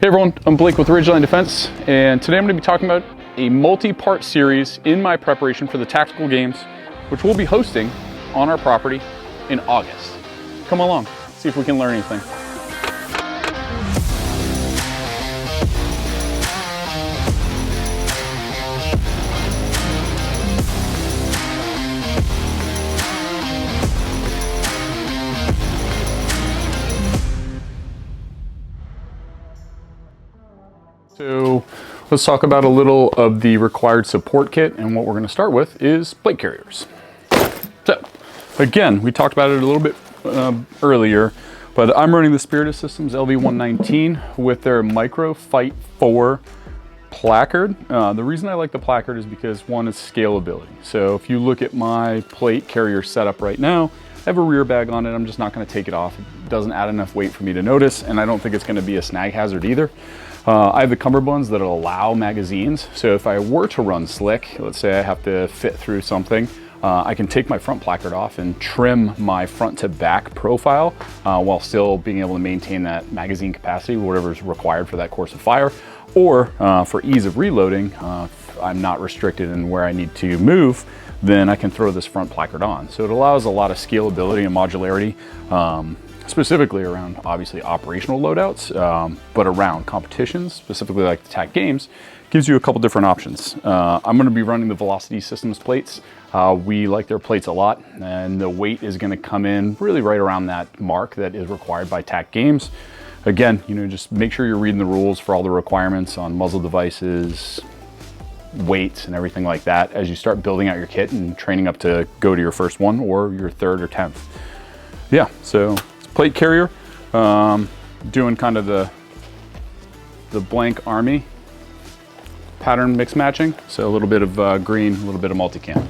Hey everyone, I'm Blake with Ridgeline Defense, and today I'm going to be talking about a multi-part series in my preparation for the tactical games, which we'll be hosting on our property in August. Come along, see if we can learn anything. So let's talk about a little of the required support kit, and what we're going to start with is plate carriers. So again, we talked about it a little bit earlier, but I'm running the Spirit Systems LV119 with their Micro Fight 4 placard. The reason I like the placard is because one is scalability. So if you look at my plate carrier setup right now, I have a rear bag on it. I'm just not going to take it off. It doesn't add enough weight for me to notice, and I don't think it's going to be a snag hazard either. I have the cummerbunds that allow magazines, so if I were to run slick, let's say I have to fit through something, I can take my front placard off and trim my front to back profile while still being able to maintain that magazine capacity, whatever is required for that course of fire. Or for ease of reloading, if I'm not restricted in where I need to move, then I can throw this front placard on. So it allows a lot of scalability and modularity, specifically around obviously operational loadouts, but around competitions, specifically like the TAC games, gives you a couple different options. I'm going to be running the Velocity Systems plates. We like their plates a lot, and the weight is going to come in really right around that mark that is required by TAC games. Again, just make sure you're reading the rules for all the requirements on muzzle devices, weights, and everything like that as you start building out your kit and training up to go to your first one or your third or 10th. Yeah, so plate carrier, doing kind of the blank army pattern mix matching. So a little bit of green, a little bit of multicam.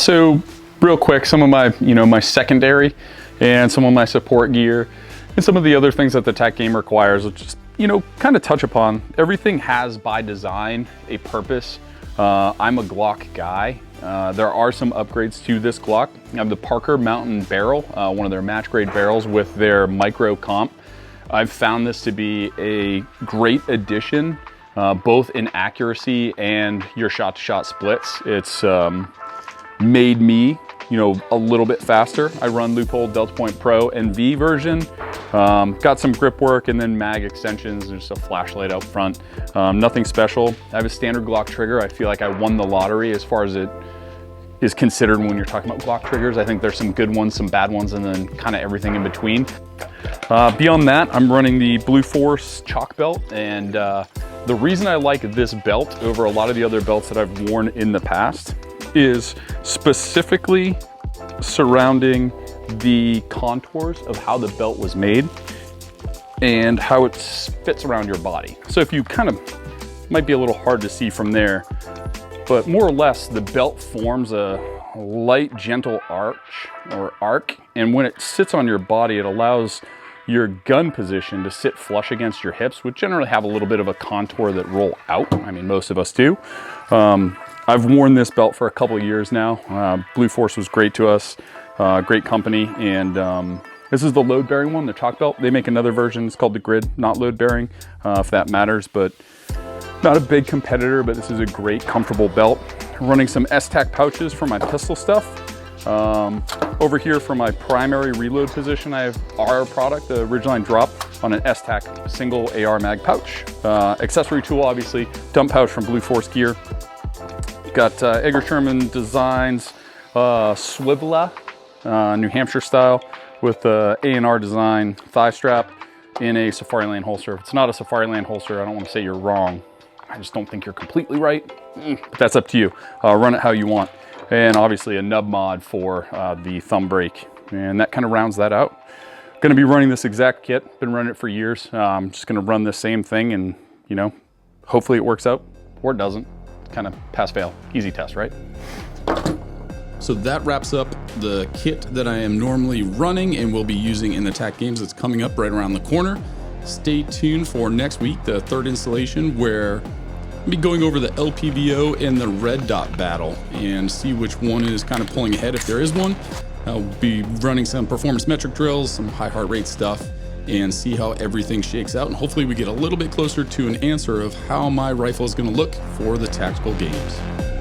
So real quick, some of my, my secondary and some of my support gear and some of the other things that the TAC game requires, which is, kind of touch upon. Everything has by design a purpose. I'm a Glock guy. There are some upgrades to this Glock. I have the Parker Mountain barrel, one of their match grade barrels with their micro comp. I've found this to be a great addition, both in accuracy and your shot-to-shot splits. It's made me, a little bit faster. I run Loophole Delta Point Pro NV version. Got some grip work and then mag extensions and just a flashlight out front. Nothing special. I have a standard Glock trigger. I feel like I won the lottery as far as it is considered when you're talking about Glock triggers. I think there's some good ones, some bad ones, and then kind of everything in between. Beyond that, I'm running the Blue Force chalk belt, and the reason I like this belt over a lot of the other belts that I've worn in the past is specifically surrounding the contours of how the belt was made and how it fits around your body. So if you might be a little hard to see from there, but more or less the belt forms a light, gentle arc, and when it sits on your body, it allows your gun position to sit flush against your hips, which generally have a little bit of a contour that roll out. I mean, most of us do. I've worn this belt for a couple of years now. Blue Force was great to us, great company, and this is the load-bearing one, the chalk belt. They make another version, it's called the Grid, not load-bearing, if that matters, but not a big competitor, but this is a great, comfortable belt. I'm running some S-Tac pouches for my pistol stuff. Over here for my primary reload position, I have our product, the Ridgeline Drop, on an S-Tac single AR mag pouch. Accessory tool, obviously, dump pouch from Blue Force Gear. Got Edgar Sherman Designs Swivela, New Hampshire style, with the A&R design thigh strap in a Safariland holster. If it's not a Safariland holster, I don't want to say you're wrong. I just don't think you're completely right, but that's up to you. Run it how you want. And obviously a nub mod for the thumb brake. And that kind of rounds that out. Gonna be running this exact kit, been running it for years. I'm just gonna run the same thing and, hopefully it works out, or it doesn't. Kind of pass fail, easy test, right? So that wraps up the kit that I am normally running and will be using in the TAC games that's coming up right around the corner. Stay tuned for next week, the third installation, where I'll be going over the LPVO and the red dot battle and see which one is kind of pulling ahead if there is one. I'll be running some performance metric drills, some high heart rate stuff, and see how everything shakes out. And hopefully we get a little bit closer to an answer of how my rifle is going to look for the tactical games.